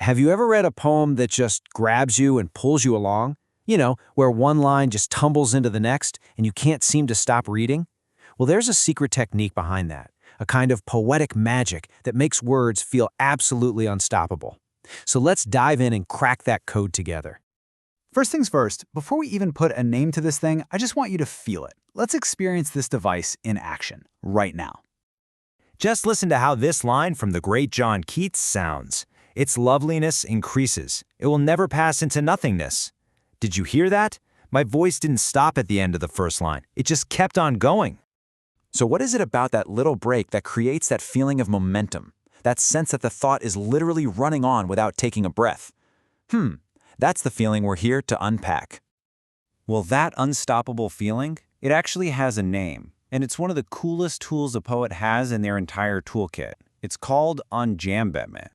Have you ever read a poem that just grabs you and pulls you along? Where one line just tumbles into the next and you can't seem to stop reading? Well, there's a secret technique behind that, a kind of poetic magic that makes words feel absolutely unstoppable. So let's dive in and crack that code together. First things first, before we even put a name to this thing, I just want you to feel it. Let's experience this device in action, right now. Just listen to how this line from the great John Keats sounds. Its loveliness increases. It will never pass into nothingness. Did you hear that? My voice didn't stop at the end of the first line. It just kept on going. So what is it about that little break that creates that feeling of momentum? That sense that the thought is literally running on without taking a breath? That's the feeling we're here to unpack. Well, that unstoppable feeling, it actually has a name, and it's one of the coolest tools a poet has in their entire toolkit. It's called Enjambment.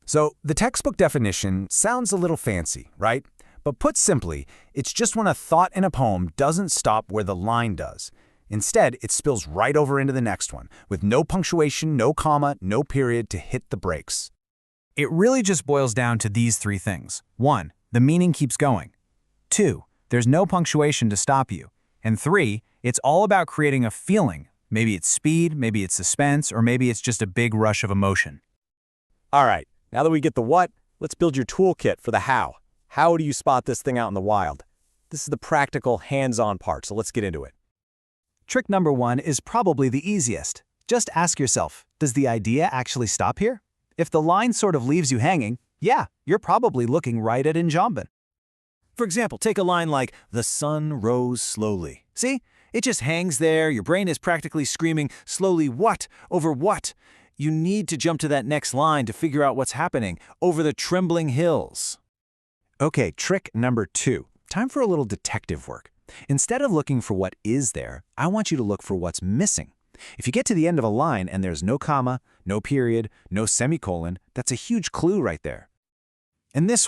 So the textbook definition sounds a little fancy, right? But put simply, it's just when a thought in a poem doesn't stop where the line does. Instead, it spills right over into the next one, with no punctuation, no comma, no period to hit the brakes. It really just boils down to these three things. 1, the meaning keeps going. 2, there's no punctuation to stop you. And 3, it's all about creating a feeling. Maybe it's speed, maybe it's suspense, or maybe it's just a big rush of emotion. All right, now that we get the what, let's build your toolkit for the how. How do you spot this thing out in the wild? This is the practical, hands-on part, so let's get into it. Trick number 1 is probably the easiest. Just ask yourself, does the idea actually stop here? If the line sort of leaves you hanging, yeah, you're probably looking right at Enjambment. For example, take a line like, "The sun rose slowly." See? It just hangs there. Your brain is practically screaming, "Slowly what? Over what?" You need to jump to that next line to figure out what's happening. Over the trembling hills. Okay, trick number 2. Time for a little detective work. Instead of looking for what is there, I want you to look for what's missing. If you get to the end of a line and there's no comma, no period, no semicolon, that's a huge clue right there. And this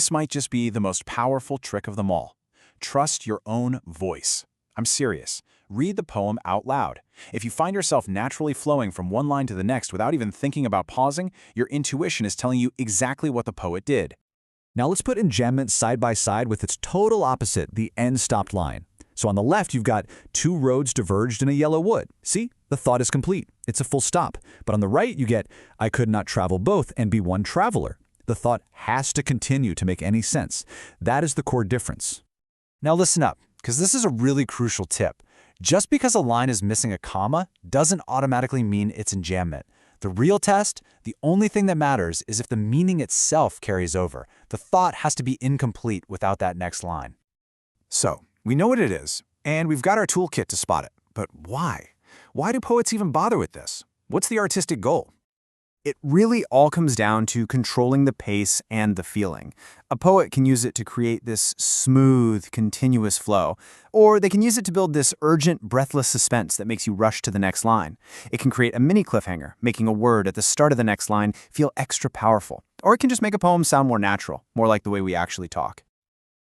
might just be the most powerful trick of them all. Trust your own voice. I'm serious. Read the poem out loud. If you find yourself naturally flowing from one line to the next without even thinking about pausing, your intuition is telling you exactly what the poet did. Now let's put Enjambment side by side with its total opposite, the end-stopped line. So on the left, you've got 2 roads diverged in a yellow wood. See? The thought is complete. It's a full stop. But on the right, you get, I could not travel both and be one traveler. The thought has to continue to make any sense. That is the core difference. Now listen up, because this is a really crucial tip. Just because a line is missing a comma doesn't automatically mean it's Enjambment. The real test, the only thing that matters is if the meaning itself carries over. The thought has to be incomplete without that next line. So, we know what it is, and we've got our toolkit to spot it. But why? Why do poets even bother with this? What's the artistic goal? It really all comes down to controlling the pace and the feeling. A poet can use it to create this smooth, continuous flow, or they can use it to build this urgent, breathless suspense that makes you rush to the next line. It can create a mini cliffhanger, making a word at the start of the next line feel extra powerful. Or it can just make a poem sound more natural, more like the way we actually talk.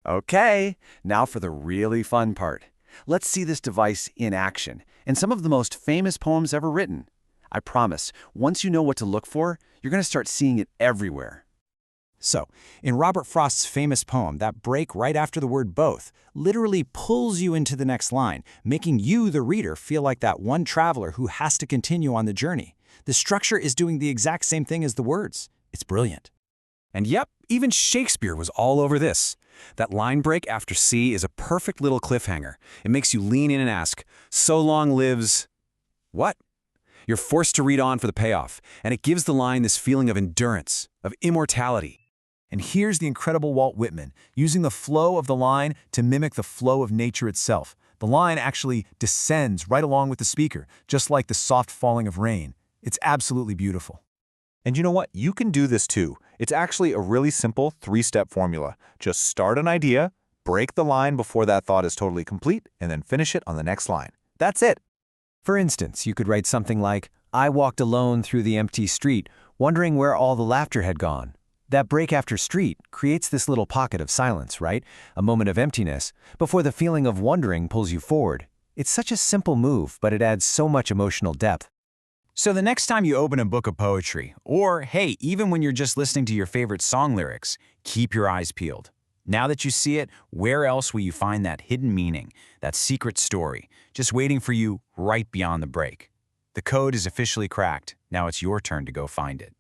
Okay, now for the really fun part. Let's see this device in action in some of the most famous poems ever written. I promise, once you know what to look for, you're going to start seeing it everywhere. So, in Robert Frost's famous poem, that break right after the word both literally pulls you into the next line, making you, the reader, feel like that one traveler who has to continue on the journey. The structure is doing the exact same thing as the words. It's brilliant. And yep, even Shakespeare was all over this. That line break after C is a perfect little cliffhanger. It makes you lean in and ask, so long lives... what? You're forced to read on for the payoff, and it gives the line this feeling of endurance, of immortality. And here's the incredible Walt Whitman, using the flow of the line to mimic the flow of nature itself. The line actually descends right along with the speaker, just like the soft falling of rain. It's absolutely beautiful. And you know what? You can do this too. It's actually a really simple 3-step formula. Just start an idea, break the line before that thought is totally complete, and then finish it on the next line. That's it. For instance, you could write something like, I walked alone through the empty street, wondering where all the laughter had gone. That break after street creates this little pocket of silence, right? A moment of emptiness, before the feeling of wondering pulls you forward. It's such a simple move, but it adds so much emotional depth. So the next time you open a book of poetry, or hey, even when you're just listening to your favorite song lyrics, keep your eyes peeled. Now that you see it, where else will you find that hidden meaning, that secret story, just waiting for you right beyond the break? The code is officially cracked. Now it's your turn to go find it.